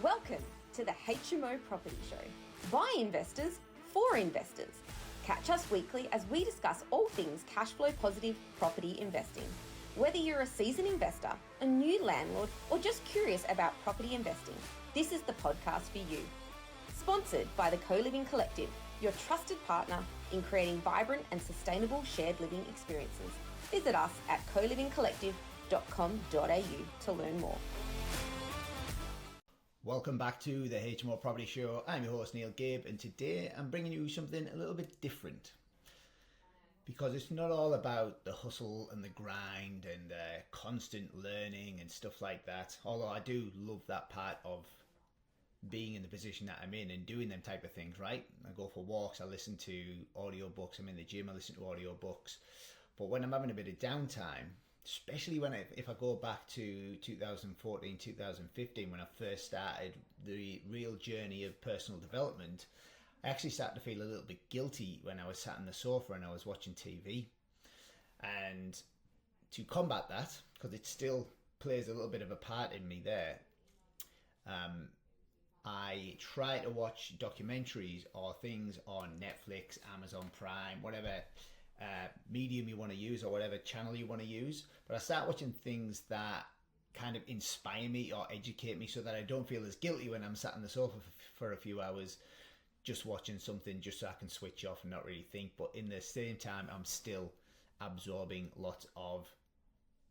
Welcome to the HMO Property Show. By investors, for investors. Catch us weekly as we discuss all things cash flow positive property investing. Whether you're a seasoned investor, a new landlord, or just curious about property investing, this is the podcast for you. Sponsored by the Co-Living Collective, your trusted partner in creating vibrant and sustainable shared living experiences. Visit us at colivingcollective.com.au to learn more. Welcome back to the HMO Property Show. I'm your host Neil Gibb, and today I'm bringing you something a little bit different, because it's not all about the hustle and the grind and the constant learning and stuff like that, although I do love that part of being in the position that I'm in and doing them type of things, right? I go for walks, I listen to audiobooks, I'm in the gym, I listen to audiobooks. But when I'm having a bit of downtime, especially if I go back to 2014, 2015, when I first started the real journey of personal development, I actually started to feel a little bit guilty when I was sat on the sofa and I was watching TV. And to combat that, because it still plays a little bit of a part in me there, I try to watch documentaries or things on Netflix, Amazon Prime, whatever medium you want to use or whatever channel you want to use. But I start watching things that kind of inspire me or educate me so that I don't feel as guilty when I'm sat on the sofa for a few hours just watching something, just so I can switch off and not really think. But in the same time, I'm still absorbing lots of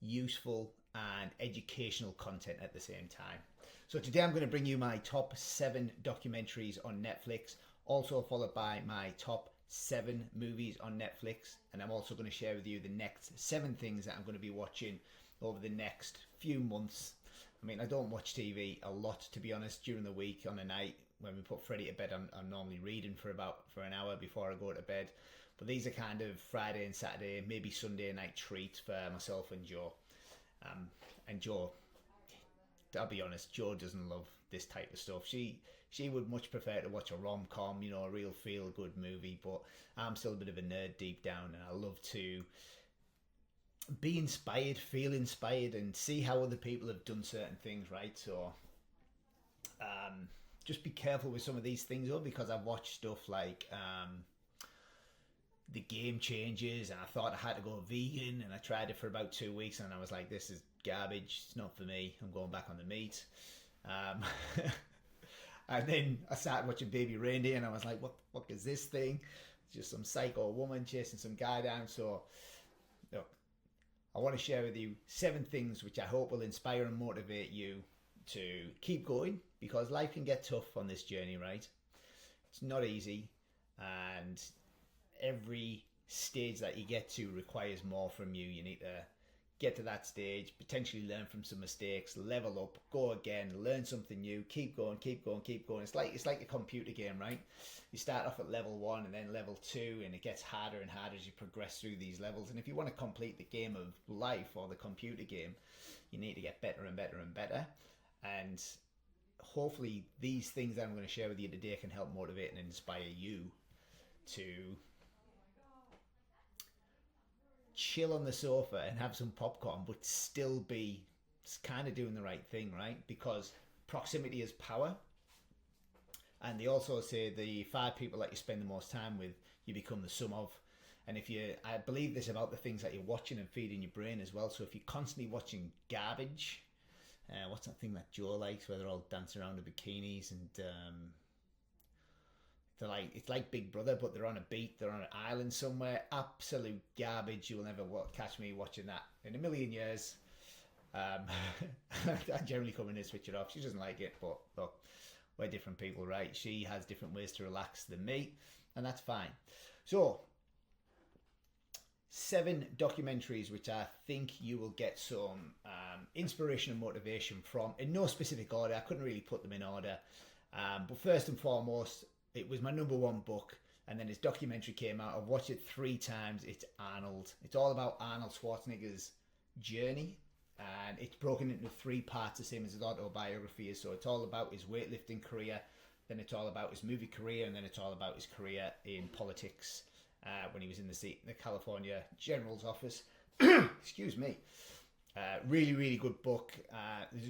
useful and educational content at the same time. So today I'm going to bring you my top 7 documentaries on Netflix, also followed by my top 7 movies on Netflix, and I'm also going to share with you the next 7 things that I'm going to be watching over the next few months. I mean, I don't watch TV a lot, to be honest. During the week, on a night when we put Freddie to bed, I'm normally reading for an hour before I go to bed. But these are kind of Friday and Saturday, maybe Sunday night treats for myself and Joe. And Joe, I'll be honest, Joe doesn't love this type of stuff. She would much prefer to watch a rom-com, a real feel-good movie, but I'm still a bit of a nerd deep down, and I love to be inspired, feel inspired, and see how other people have done certain things, right? So just be careful with some of these things, though, because I've watched stuff like The Game Changers, and I thought I had to go vegan, and I tried it for about 2 weeks, and I was like, this is garbage, it's not for me, I'm going back on the meat. And then I started watching Baby Reindeer, and I was like, what is this thing? It's just some psycho woman chasing some guy down. So look, I want to share with you 7 things which I hope will inspire and motivate you to keep going, because life can get tough on this journey, right? It's not easy, and every stage that you get to requires more from you. You need to get to that stage, potentially learn from some mistakes, level up, go again, learn something new, keep going. It's like a computer game, right? You start off at level 1 and then level 2, and it gets harder and harder as you progress through these levels. And if you want to complete the game of life or the computer game, you need to get better and better and better. And hopefully these things that I'm going to share with you today can help motivate and inspire you to chill on the sofa and have some popcorn, but still be kind of doing the right thing, right? Because proximity is power. And they also say the 5 people that you spend the most time with, you become the sum of. And I believe this about the things that you're watching and feeding your brain as well. So if you're constantly watching garbage, what's that thing that Joe likes, where they're all dancing around in bikinis and it's like Big Brother, but they're on a beach, they're on an island somewhere. Absolute garbage. You will never catch me watching that in a million years. I generally come in and switch it off. She doesn't like it, but look, we're different people, right? She has different ways to relax than me, and that's fine. So 7 documentaries which I think you will get some inspiration and motivation from, in no specific order. I couldn't really put them in order, but first and foremost, it was my number 1 book, and then his documentary came out. I've watched it 3 times. It's Arnold. It's all about Arnold Schwarzenegger's journey, and it's broken into 3 parts, the same as his autobiography is. So it's all about his weightlifting career, then it's all about his movie career, and then it's all about his career in politics when he was in the California General's office. Excuse me. Really, really good book.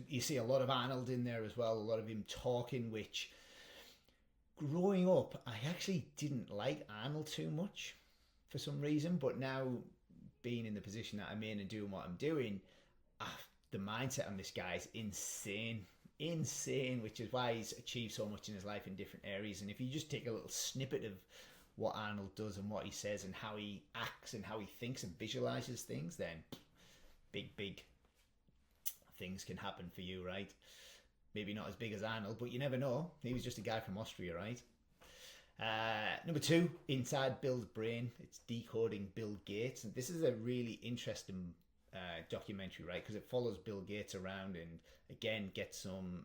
You see a lot of Arnold in there as well, a lot of him talking, which growing up, I actually didn't like Arnold too much for some reason, but now being in the position that I'm in and doing what I'm doing, the mindset on this guy is insane, which is why he's achieved so much in his life in different areas. And if you just take a little snippet of what Arnold does and what he says and how he acts and how he thinks and visualizes things, then big things can happen for you, right? Maybe not as big as Arnold, but you never know. He was just a guy from Austria, right? Number 2, Inside Bill's Brain. It's Decoding Bill Gates. And this is a really interesting documentary, right? Because it follows Bill Gates around and, again, gets some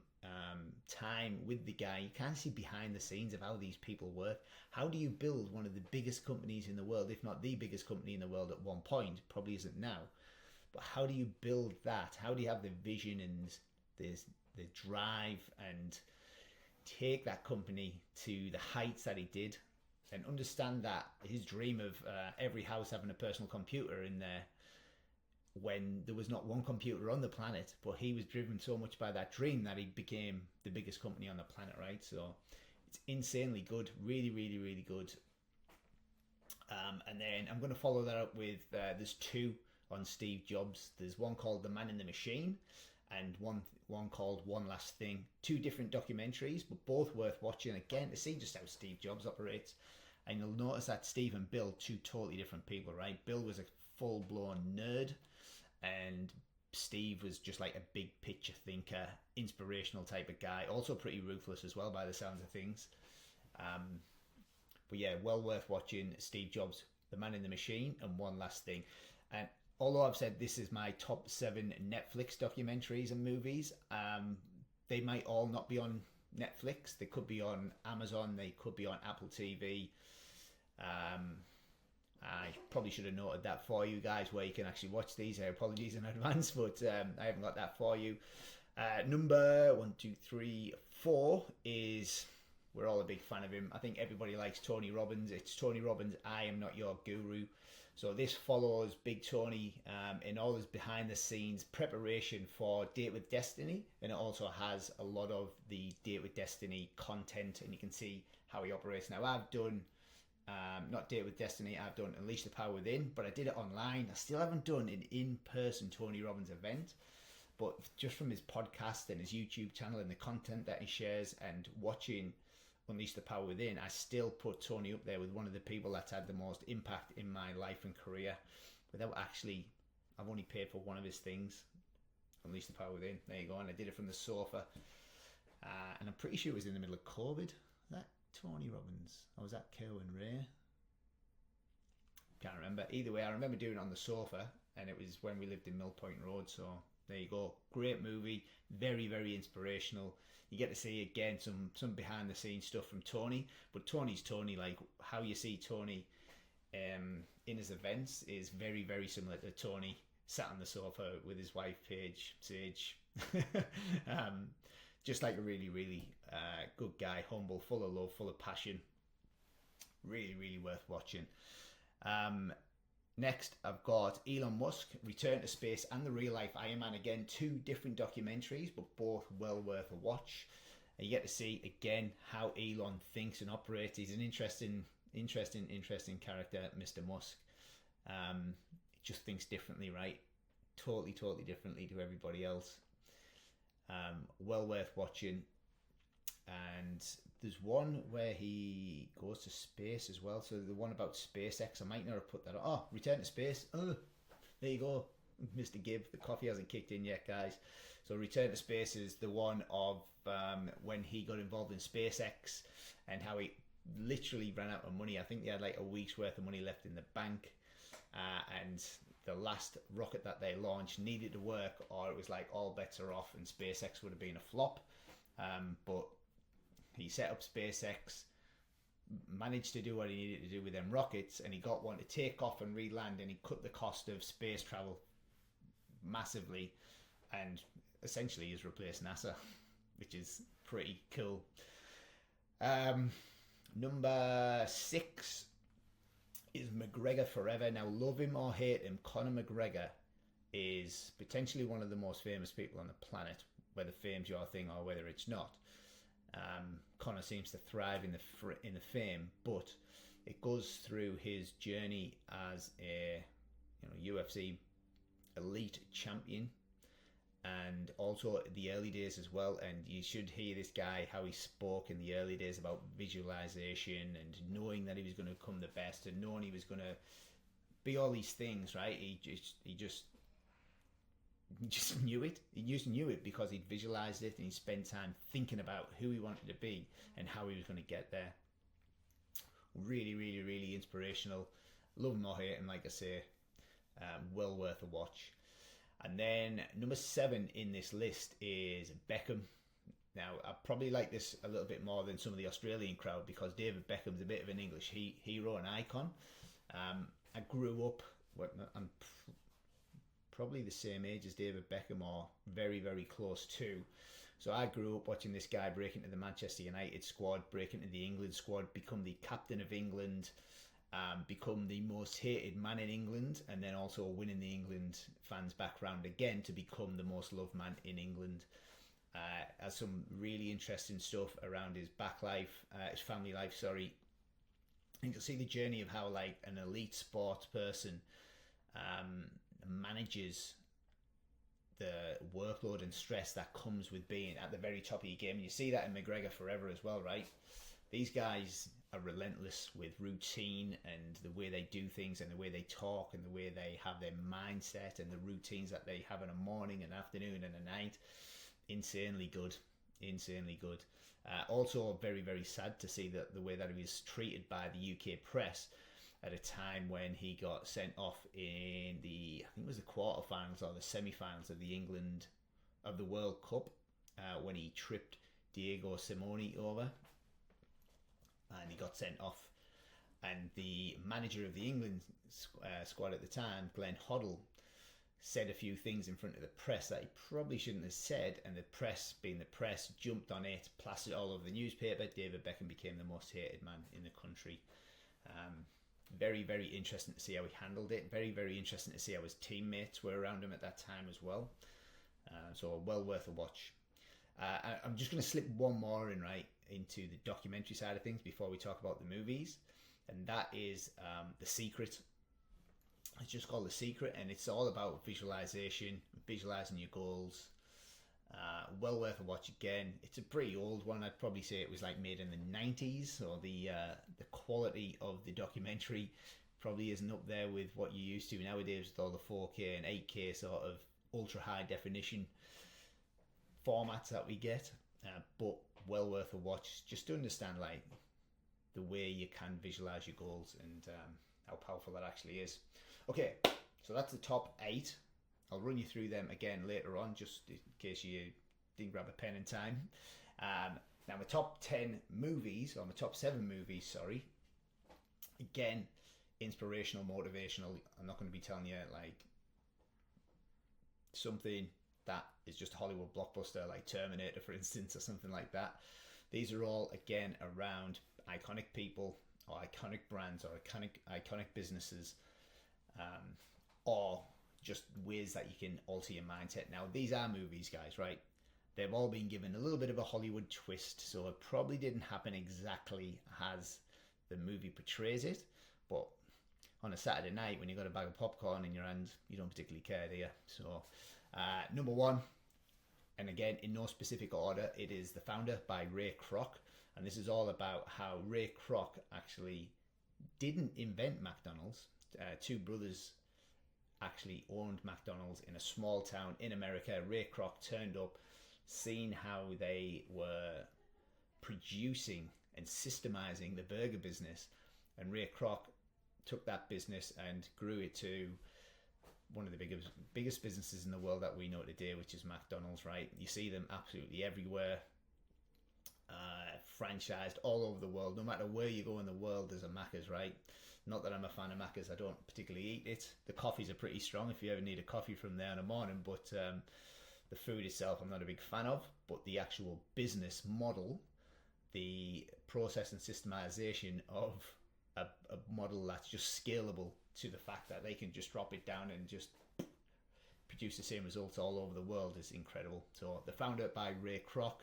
time with the guy. You can see behind the scenes of how these people work. How do you build one of the biggest companies in the world, if not the biggest company in the world at one point? Probably isn't now. But how do you build that? How do you have the vision and the drive and take that company to the heights that he did, and understand that his dream of every house having a personal computer in there, when there was not one computer on the planet, but he was driven so much by that dream that he became the biggest company on the planet, right? So it's insanely good, really, really, really good. And then I'm going to follow that up with, there's 2 on Steve Jobs. There's one called The Man in the Machine and one called One Last Thing. 2 different documentaries, but both worth watching, again, to see just how Steve Jobs operates. And you'll notice that Steve and Bill, 2 totally different people, right? Bill was a full-blown nerd, and Steve was just like a big picture thinker, inspirational type of guy, also pretty ruthless as well by the sounds of things. But yeah, well worth watching. Steve Jobs, The Man in the Machine, and One Last Thing. And although I've said this is my top 7 Netflix documentaries and movies, they might all not be on Netflix. They could be on Amazon, they could be on Apple TV. I probably should have noted that for you guys, where you can actually watch these. Apologies in advance, but I haven't got that for you. Number 1, 2, 3, 4 is, we're all a big fan of him. I think everybody likes Tony Robbins. It's Tony Robbins' I Am Not Your Guru. So this follows Big Tony in all his behind the scenes preparation for Date with Destiny, and it also has a lot of the Date with Destiny content, and you can see how he operates. Now I've done not Date with Destiny, I've done Unleash the Power Within, but I did it online. I still haven't done an in-person Tony Robbins event, but just from his podcast and his YouTube channel and the content that he shares and watching Unleash the Power Within, I still put Tony up there with one of the people that's had the most impact in my life and career, without actually, I've only paid for one of his things, Unleash the Power Within. There you go. And I did it from the sofa, and I'm pretty sure it was in the middle of COVID. Was that Tony Robbins, or was that Kerwin Ray? Can't remember. Either way, I remember doing it on the sofa, and it was when we lived in Mill Point Road. So there you go. Great movie, very, very inspirational. You get to see again some behind the scenes stuff from Tony, but Tony's Tony. Like how you see Tony in his events is very, very similar to Tony sat on the sofa with his wife Sage. Just like a really, really good guy, humble, full of love, full of passion. Really, really worth watching. Next, I've got Elon Musk, Return to Space and The Real Life Iron Man. Again, 2 different documentaries, but both well worth a watch. And you get to see, again, how Elon thinks and operates. He's an interesting character, Mr. Musk. Just thinks differently, right? Totally differently to everybody else. Well worth watching. And there's one where he goes to space as well. So the one about SpaceX, I might not have put that on. Oh, Return to Space. Oh, there you go, Mr. Gibb. The coffee hasn't kicked in yet, guys. So Return to Space is the one of when he got involved in SpaceX and how he literally ran out of money. I think they had like a week's worth of money left in the bank, and the last rocket that they launched needed to work, or it was like all bets are off and SpaceX would have been a flop. But he set up SpaceX, managed to do what he needed to do with them rockets, and he got one to take off and re-land, and he cut the cost of space travel massively, and essentially he's replaced NASA, which is pretty cool. Number 6 is McGregor Forever. Now, love him or hate him, Conor McGregor is potentially one of the most famous people on the planet, whether fame's your thing or whether it's not. Conor seems to thrive in the fame, but it goes through his journey as a UFC elite champion, and also the early days as well. And you should hear this guy, how he spoke in the early days about visualization and knowing that he was going to become the best and knowing he was going to be all these things, right? He just knew it. He just knew it because he'd visualized it and he spent time thinking about who he wanted to be and how he was going to get there. Really, really, really inspirational. Love him or hate him, like I say. Well worth a watch. And then number 7 in this list is Beckham. Now, I probably like this a little bit more than some of the Australian crowd because David Beckham's a bit of an English hero and icon. I grew up, I'm probably the same age as David Beckham or very, very close to. So I grew up watching this guy break into the Manchester United squad, break into the England squad, become the captain of England, become the most hated man in England, and then also winning the England fans back round again to become the most loved man in England. Has some really interesting stuff around his his family life, sorry. And you'll see the journey of how like an elite sports person manages the workload and stress that comes with being at the very top of your game. And you see that in McGregor Forever as well, right? These guys are relentless with routine and the way they do things and the way they talk and the way they have their mindset and the routines that they have in a morning, an afternoon and a night. Insanely good. Also very, very sad to see that the way that he was treated by the UK press at a time when he got sent off in I think it was the quarterfinals or the semi-finals of the World Cup, when he tripped Diego Simeone over and he got sent off. And the manager of the England squad at the time, Glenn Hoddle, said a few things in front of the press that he probably shouldn't have said, and the press, being the press, jumped on it, plastered it all over the newspaper. David Beckham became the most hated man in the country. Very, very interesting to see how he handled it. Very, very interesting to see how his teammates were around him at that time as well. So well worth a watch. I'm just going to slip one more in into the documentary side of things before we talk about the movies, and that is The Secret. It's just called The Secret, and it's all about visualization, visualizing your goals. Well worth a watch again. It's a pretty old one. I'd probably say it was like made in the 90s, or the quality of the documentary probably isn't up there with what you're used to nowadays with all the 4K and 8K sort of ultra high definition formats that we get. But well worth a watch just to understand like the way you can visualize your goals and how powerful that actually is. Okay, so that's the top 8. I'll run you through them again later on, just in case you didn't grab a pen in time. Now, my top 10 movies, or my top 7 movies, sorry. Again, inspirational, motivational. I'm not going to be telling you like something that is just a Hollywood blockbuster like Terminator, for instance, or something like that. These are all, again, around iconic people or iconic brands or iconic businesses, or just ways that you can alter your mindset. Now, these are movies, guys, right? They've all been given a little bit of a Hollywood twist, so it probably didn't happen exactly as the movie portrays it. But on a Saturday night, when you've got a bag of popcorn in your hand, you don't particularly care, do you? So, number 1, and again, in no specific order, it is The Founder by Ray Kroc. And this is all about how Ray Kroc actually didn't invent McDonald's. 2 brothers actually owned McDonald's in a small town in America. Ray Kroc turned up, seen how they were producing and systemizing the burger business, and Ray Kroc took that business and grew it to one of the biggest businesses in the world that we know today, which is McDonald's, right? You see them absolutely everywhere, franchised all over the world. No matter where you go in the world, there's a Macca's, right? Not that I'm a fan of Macca's, I don't particularly eat it. The coffees are pretty strong if you ever need a coffee from there in the morning, but the food itself I'm not a big fan of. But the actual business model, the process and systemization of a model that's just scalable to the fact that they can just drop it down and just produce the same results all over the world is incredible. So they're founded by Ray Kroc.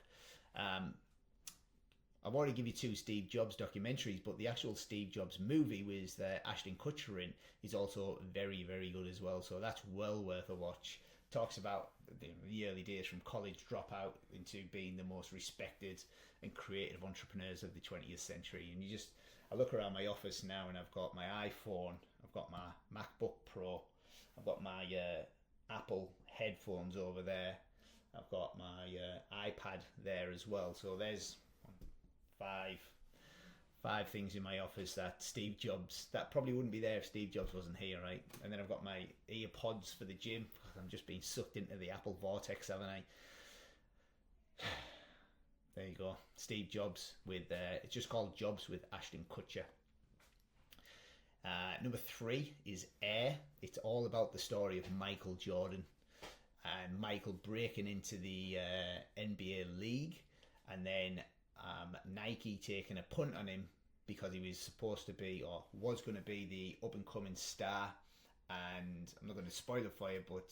I've already given you 2 Steve Jobs documentaries, but the actual Steve Jobs movie with Ashton Kutcher in is also very, very good as well. So that's well worth a watch. Talks about the early days from college dropout into being the most respected and creative entrepreneurs of the 20th century. And I look around my office now and I've got my iPhone, I've got my MacBook Pro, I've got my Apple headphones over there, I've got my iPad there as well. So there's five things in my office that probably wouldn't be there if Steve Jobs wasn't here, right? And then I've got my earpods for the gym. I'm just being sucked into the Apple vortex, haven't I? There you go. Steve Jobs with it's just called Jobs with Ashton Kutcher. Number 3 is Air. It's all about the story of Michael Jordan and Michael breaking into the NBA league, and then Nike taking a punt on him because he was supposed to be, or was going to be, the up and coming star. And I'm not going to spoil it for you, but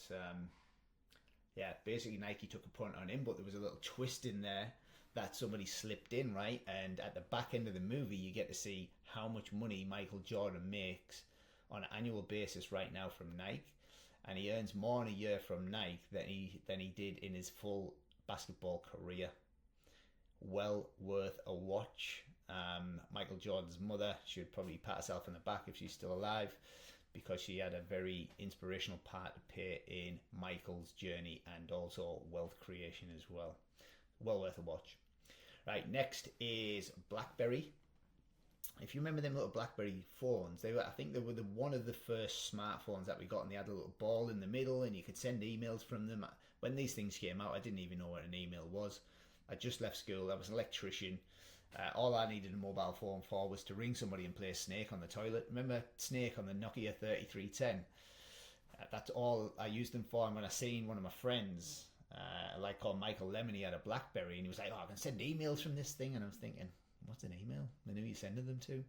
basically Nike took a punt on him, but there was a little twist in there that somebody slipped in, right? And at the back end of the movie, you get to see how much money Michael Jordan makes on an annual basis right now from Nike, and he earns more in a year from Nike than he did in his full basketball career. Well worth a watch. Michael Jordan's mother should probably pat herself on the back if she's still alive, because she had a very inspirational part to play in Michael's journey and also wealth creation as well. Well worth a watch. Right, next is BlackBerry. If you remember them little BlackBerry phones, I think they were one of the first smartphones that we got, and they had a little ball in the middle and you could send emails from them. When these things came out, I didn't even know what an email was. I just left school. I was an electrician. All I needed a mobile phone for was to ring somebody and play Snake on the toilet. Remember Snake on the Nokia 3310? That's all I used them for. And when I seen one of my friends, called Michael Lemon, he had a BlackBerry, and he was like, "Oh, I can send emails from this thing." And I was thinking, what's an email? And who are you sending them to?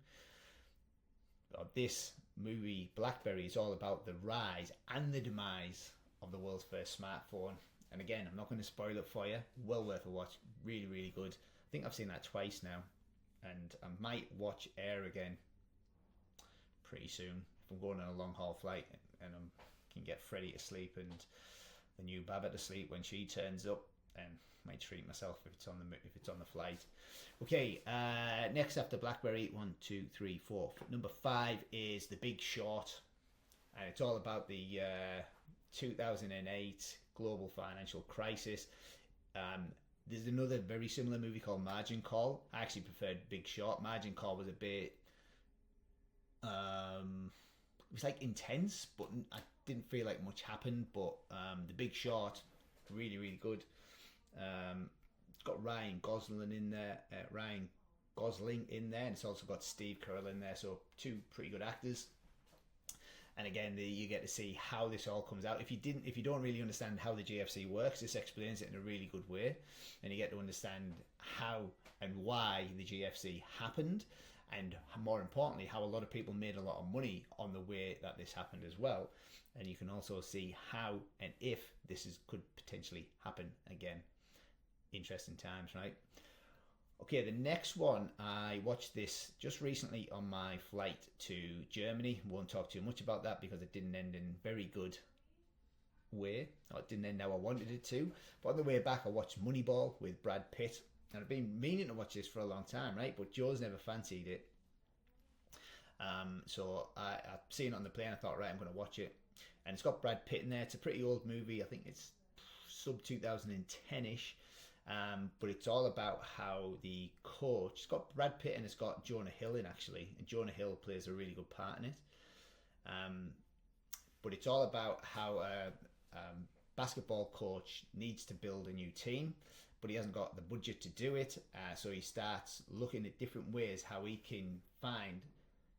This movie, BlackBerry, is all about the rise and the demise of the world's first smartphone. And again, I'm not going to spoil it for you. Well worth a watch. Really, really good. I think I've seen that twice now. And I might watch Air again pretty soon. If I'm going on a long haul flight and I can get Freddie to sleep and the new Baba to sleep when she turns up, and might treat myself if it's on the flight. Okay, next after BlackBerry, 1, 2, 3, 4. Number 5 is The Big Short. And it's all about the 2008 global financial crisis. There's another very similar movie called Margin Call. I actually preferred Big Short. Margin Call was a bit it was like intense, but I didn't feel like much happened. But The Big Short, really, really good. It's got Ryan Gosling in there, and it's also got Steve Carell in there. So 2 pretty good actors. And again, you get to see how this all comes out. If you don't really understand how the GFC works, this explains it in a really good way, and you get to understand how and why the GFC happened, and more importantly, how a lot of people made a lot of money on the way that this happened as well. And you can also see how and if could potentially happen again. Interesting times, right? Okay, the next one, I watched this just recently on my flight to Germany. Won't talk too much about that because it didn't end in very good way. Or it didn't end how I wanted it to. But on the way back, I watched Moneyball with Brad Pitt. And I've been meaning to watch this for a long time, right? But Joe's never fancied it. So I've seen it on the plane. I thought, right, I'm going to watch it. And it's got Brad Pitt in there. It's a pretty old movie. I think it's sub 2010-ish. But it's all about how the coach, it's got Brad Pitt and it's got Jonah Hill in, actually, and Jonah Hill plays a really good part in it. But it's all about how a basketball coach needs to build a new team, but he hasn't got the budget to do it. So he starts looking at different ways how he can find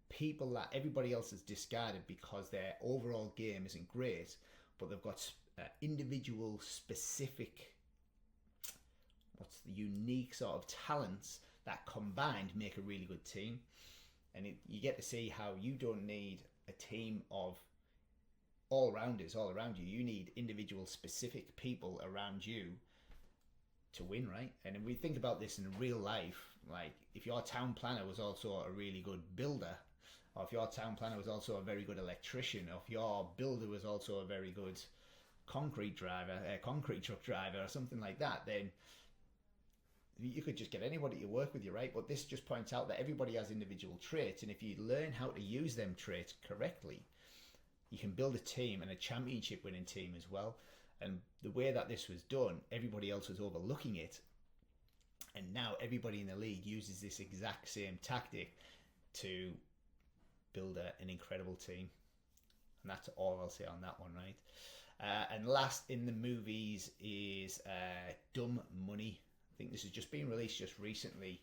people that everybody else has discarded because their overall game isn't great, but they've got individual specific, what's the unique sort of talents that combined make a really good team. And you get to see how you don't need a team of all around us, all around you. You need individual specific people around you to win, right? And if we think about this in real life, like if your town planner was also a really good builder, or if your town planner was also a very good electrician, or if your builder was also a very good concrete truck driver or something like that, then you could just get anybody to work with you, right? But this just points out that everybody has individual traits, and if you learn how to use them traits correctly, you can build a team, and a championship winning team as well. And the way that this was done, everybody else was overlooking it, and now everybody in the league uses this exact same tactic to build an incredible team. And that's all I'll say on that one, right? And last in the movies is Dumb Money. I think this has just been released just recently,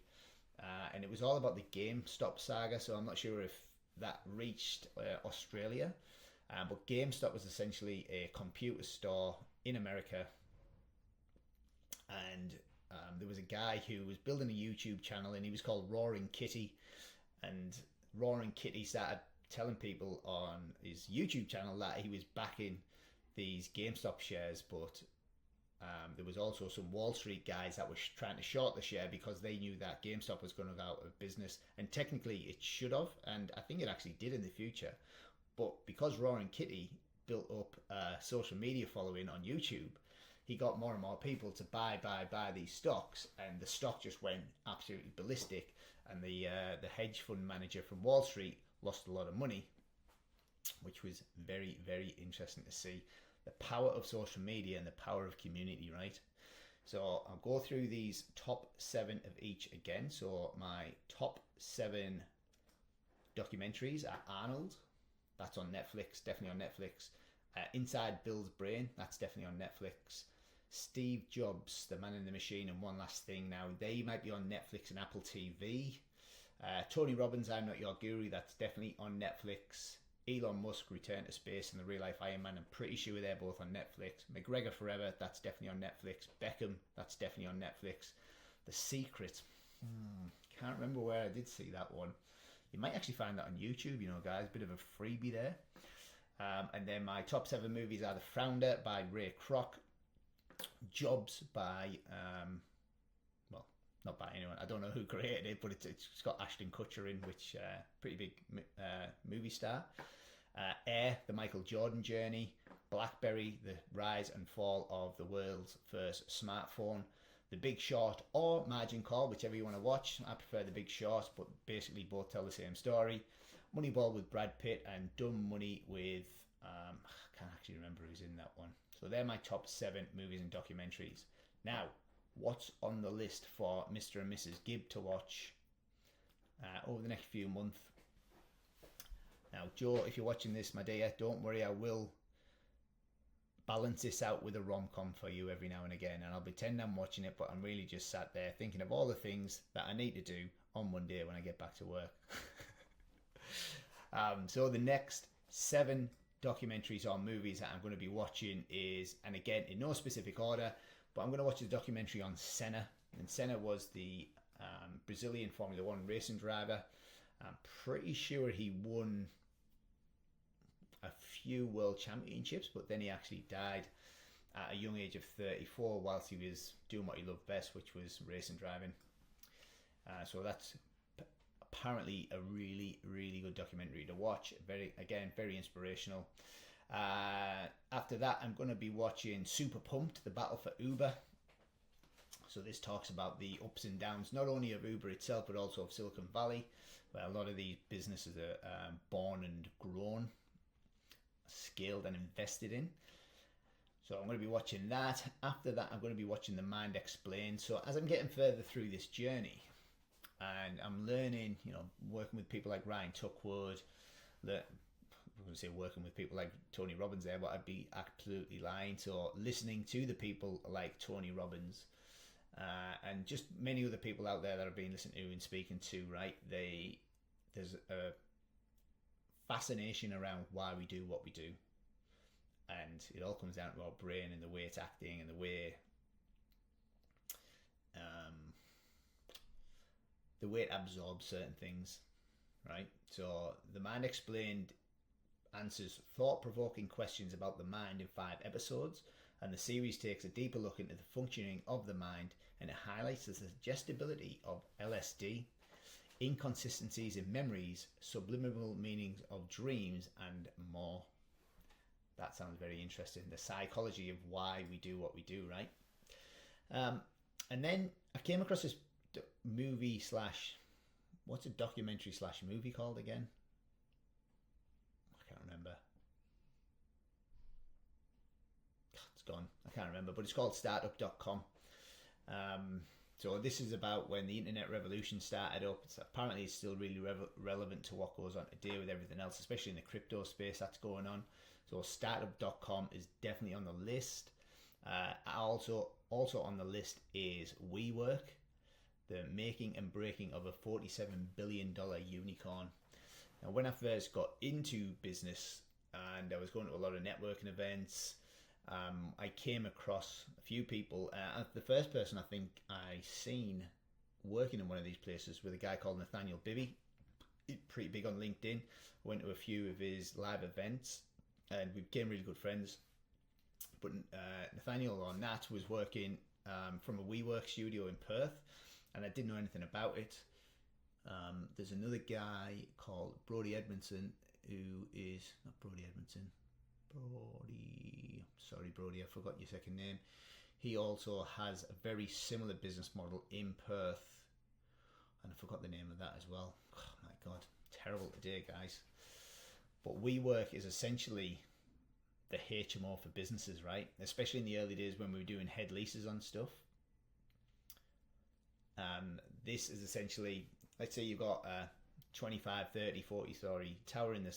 and it was all about the GameStop saga, so I'm not sure if that reached Australia, but GameStop was essentially a computer store in America, and there was a guy who was building a YouTube channel, and he was called Roaring Kitty, and Roaring Kitty started telling people on his YouTube channel that he was backing these GameStop shares, but there was also some Wall Street guys that were trying to short the share because they knew that GameStop was going to go out of business, and technically it should have, and I think it actually did in the future. But because Roaring Kitty built up a social media following on YouTube, he got more and more people to buy these stocks, and the stock just went absolutely ballistic, and the hedge fund manager from Wall Street lost a lot of money, which was very, very interesting to see. The power of social media and the power of community, right? So I'll go through these top 7 of each again. So my top 7 documentaries are Arnold. That's on Netflix, definitely on Netflix. Inside Bill's Brain, that's definitely on Netflix. Steve Jobs, The Man in the Machine, and One Last Thing. Now, they might be on Netflix and Apple TV. Tony Robbins, I'm Not Your Guru, that's definitely on Netflix. Elon Musk, Return to Space, and The Real Life Iron Man, I'm pretty sure they're both on Netflix. McGregor Forever, that's definitely on Netflix. Beckham, that's definitely on Netflix. The Secret, can't remember where I did see that one. You might actually find that on YouTube, you know, guys, bit of a freebie there. And then my top 7 movies are The Founder by Ray Kroc, Jobs by, well, not by anyone, I don't know who created it, but it's got Ashton Kutcher in, which pretty big movie star. Air, the Michael Jordan journey. BlackBerry, the rise and fall of the world's first smartphone. The Big Short or Margin Call, whichever you want to watch. I prefer The Big Short, but basically both tell the same story. Moneyball with Brad Pitt, and Dumb Money with, I can't actually remember who's in that one. So they're my top 7 movies and documentaries. Now, what's on the list for Mr. and Mrs. Gibb to watch over the next few months? Now, Joe, if you're watching this, my dear, don't worry, I will balance this out with a rom-com for you every now and again, and I'll pretend I'm watching it, but I'm really just sat there thinking of all the things that I need to do on Monday when I get back to work. So the next 7 documentaries or movies that I'm going to be watching is, and again, in no specific order, but I'm going to watch a documentary on Senna. And Senna was the Brazilian Formula 1 racing driver. I'm pretty sure he won a few world championships, but then he actually died at a young age of 34 whilst he was doing what he loved best, which was racing driving. So that's apparently a really, really good documentary to watch. Very inspirational. After that, I'm going to be watching Super Pumped, The Battle for Uber. So this talks about the ups and downs, not only of Uber itself, but also of Silicon Valley, where a lot of these businesses are born and grown, scaled and invested in. So I'm going to be watching that. After that, I'm going to be watching The Mind Explained. So as I'm getting further through this journey, and I'm learning, you know, working with people like Ryan Tuckwood, I'm going to say working with people like Tony Robbins there, but I'd be absolutely lying. So listening to the people like Tony Robbins, and just many other people out there that I've been listening to and speaking to, right? There's a fascination around why we do what we do, and it all comes down to our brain and the way it's acting and the way it absorbs certain things, right? So The Mind Explained, answers thought-provoking questions about the mind in 5 episodes, and the series takes a deeper look into the functioning of the mind, and it highlights the suggestibility of LSD, inconsistencies in memories, subliminal meanings of dreams, and more. That sounds very interesting. The psychology of why we do what we do, right? And then I came across this movie slash, what's a documentary slash movie called again? I can't remember. It's gone. I can't remember, but it's called startup.com. So this is about when the internet revolution started up. Apparently it's still really relevant to what goes on today with everything else, especially in the crypto space that's going on. So startup.com is definitely on the list. Also on the list is WeWork, the making and breaking of a $47 billion unicorn. Now, when I first got into business and I was going to a lot of networking events, I came across a few people. The first person I think I seen working in one of these places was a guy called Nathaniel Bibby. He's pretty big on LinkedIn. Went to a few of his live events and we became really good friends. But Nathaniel on that was working from a WeWork studio in Perth, and I didn't know anything about it. There's another guy called Brody Edmondson who is not Brody Edmondson. Brody, I forgot your second name. He also has a very similar business model in Perth, and I forgot the name of that as well. Oh my god, terrible today, guys. But WeWork is essentially the HMO for businesses, right? Especially in the early days when we were doing head leases on stuff. This is essentially, let's say you've got a 25, 30, 40 story tower in the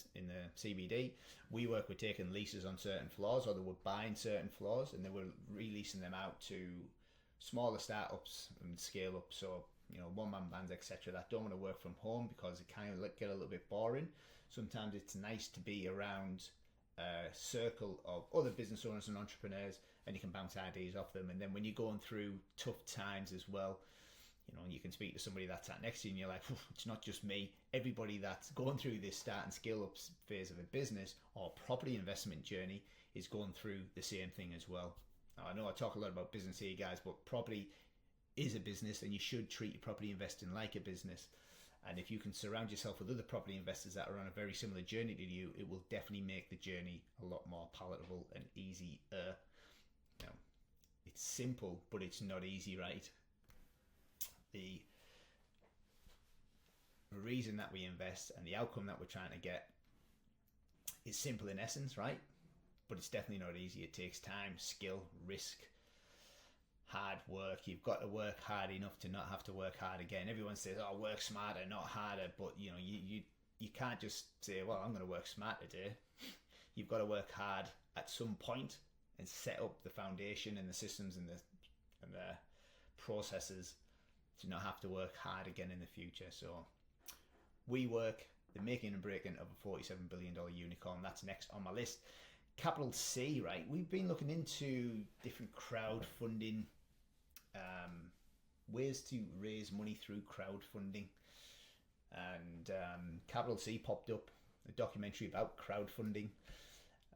CBD. WeWork were taking leases on certain floors, or they were buying certain floors and they were releasing them out to smaller startups and scale up. So, one-man bands, etc., that don't want to work from home because it kind of get a little bit boring. Sometimes it's nice to be around a circle of other business owners and entrepreneurs, and you can bounce ideas off them. And then when you're going through tough times as well, you can speak to somebody that's sat next to you and you're like, it's not just me. Everybody that's going through this start and scale up phase of a business or property investment journey is going through the same thing as well. Now, I know I talk a lot about business here, guys, but property is a business and you should treat your property investing like a business. And if you can surround yourself with other property investors that are on a very similar journey to you, it will definitely make the journey a lot more palatable and easier. It's simple, but it's not easy, right? The reason that we invest and the outcome that we're trying to get is simple in essence, right? But it's definitely not easy. It takes time, skill, risk, hard work. You've got to work hard enough to not have to work hard again. Everyone says, work smarter, not harder. But you can't just say, well, I'm going to work smart today. You've got to work hard at some point and set up the foundation and the systems and the processes to not have to work hard again in the future. So WeWork, the making and breaking of a $47 billion unicorn, that's next on my list. Capital C, right? We've been looking into different crowdfunding, ways to raise money through crowdfunding. And Capital C popped up, a documentary about crowdfunding.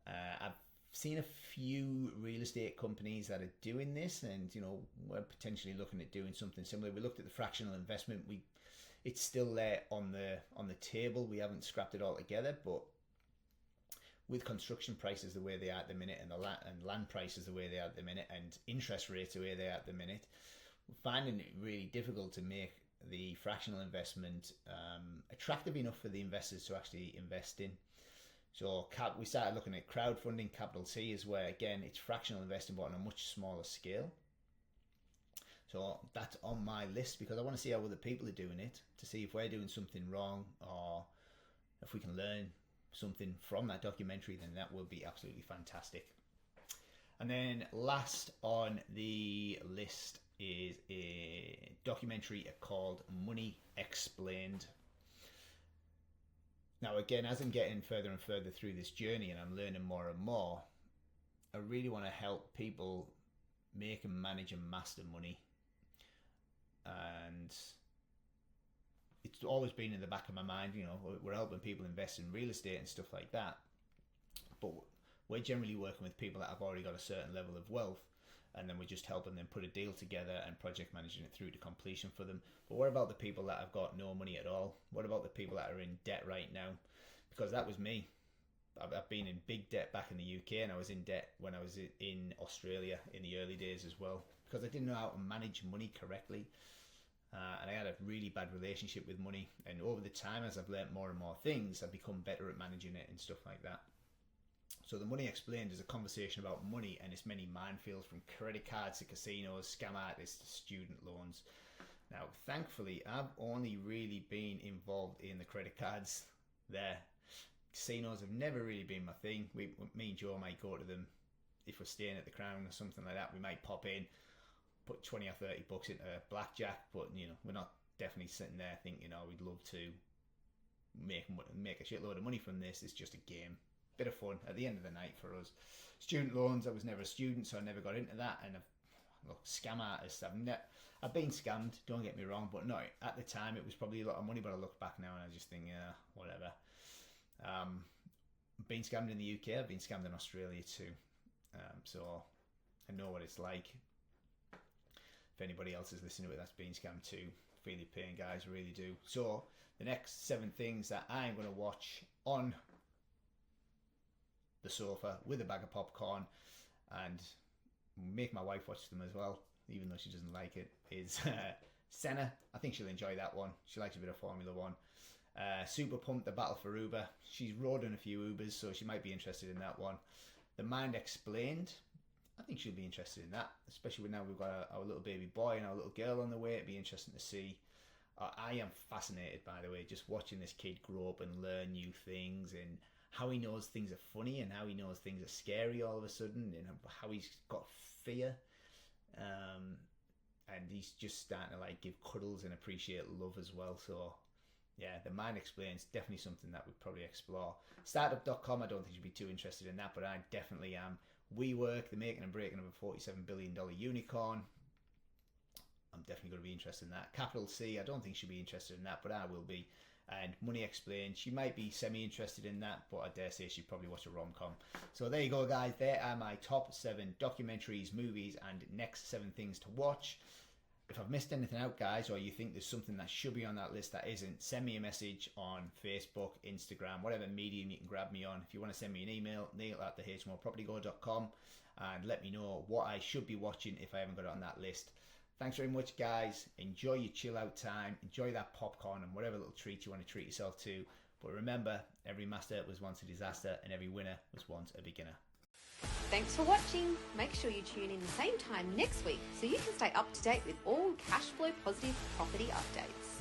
I've seen a few real estate companies that are doing this, and we're potentially looking at doing something similar. We looked at the fractional investment. It's still there on the table. We haven't scrapped it all together, but with construction prices the way they are at the minute, and land prices the way they are at the minute, and interest rates the way they are at the minute, we're finding it really difficult to make the fractional investment attractive enough for the investors to actually invest in. So we started looking at crowdfunding. Capital C is where, again, it's fractional investing, but on a much smaller scale. So that's on my list because I want to see how other people are doing it, to see if we're doing something wrong, or if we can learn something from that documentary, then that will be absolutely fantastic. And then last on the list is a documentary called Money Explained. Now, again, as I'm getting further and further through this journey and I'm learning more and more, I really want to help people make and manage and master money. And it's always been in the back of my mind, we're helping people invest in real estate and stuff like that. but we're generally working with people that have already got a certain level of wealth, and then we're just helping them put a deal together and project managing it through to completion for them. But what about the people that have got no money at all? What about the people that are in debt right now? Because that was me. I've been in big debt back in the UK, and I was in debt when I was in Australia in the early days as well, because I didn't know how to manage money correctly. And I had a really bad relationship with money. And over the time, as I've learnt more and more things, I've become better at managing it and stuff like that. So the Money Explained is a conversation about money and its many minefields, from credit cards to casinos, scam artists to student loans. Now, thankfully, I've only really been involved in the credit cards there. Casinos have never really been my thing. Me and Joe might go to them if we're staying at the Crown or something like that. We might pop in, put 20 or 30 bucks into blackjack, but we're not definitely sitting there thinking, we'd love to make a shitload of money from this. It's just a game, bit of fun at the end of the night for us. Student loans, I was never a student, so I never got into that. And look, scam artists, I've been scammed, don't get me wrong, but no, at the time it was probably a lot of money. But I look back now and I just think, whatever. Been scammed in the UK, I've been scammed in Australia too, so I know what it's like. If anybody else is listening to it that's been scammed too, feel your pain, guys, really do. So the next 7 things that I'm going to watch on the sofa with a bag of popcorn, and make my wife watch them as well, even though she doesn't like it, is Senna. I think she'll enjoy that one. She likes a bit of Formula 1. Super Pumped, The Battle for Uber. She's rode in a few Ubers, so she might be interested in that one. The Mind Explained. I think she'll be interested in that, especially now we've got our little baby boy and our little girl on the way. It'd be interesting to see. I am fascinated, by the way, just watching this kid grow up and learn new things, and how he knows things are funny and how he knows things are scary all of a sudden, and how he's got fear. And he's just starting to give cuddles and appreciate love as well. So yeah, The Mind Explains, definitely something that we'd probably explore. Startup.com, I don't think you'd be too interested in that, but I definitely am. WeWork, the making and breaking of a $47 billion unicorn. I'm definitely going to be interested in that. Capital C, I don't think she'll be interested in that, but I will be. And Money Explained, she might be semi-interested in that, but I dare say she'd probably watch a rom-com. So there you go, guys. There are my top 7 documentaries, movies, and next 7 things to watch. If I've missed anything out, guys, or you think there's something that should be on that list that isn't, send me a message on Facebook, Instagram, whatever medium you can grab me on. If you want to send me an email, neil@thehmopropertygo.com, and let me know what I should be watching if I haven't got it on that list. Thanks very much, guys. Enjoy your chill out time. Enjoy that popcorn and whatever little treat you want to treat yourself to. But remember, every master was once a disaster, and every winner was once a beginner. Thanks for watching. Make sure you tune in the same time next week so you can stay up to date with all cash flow positive property updates.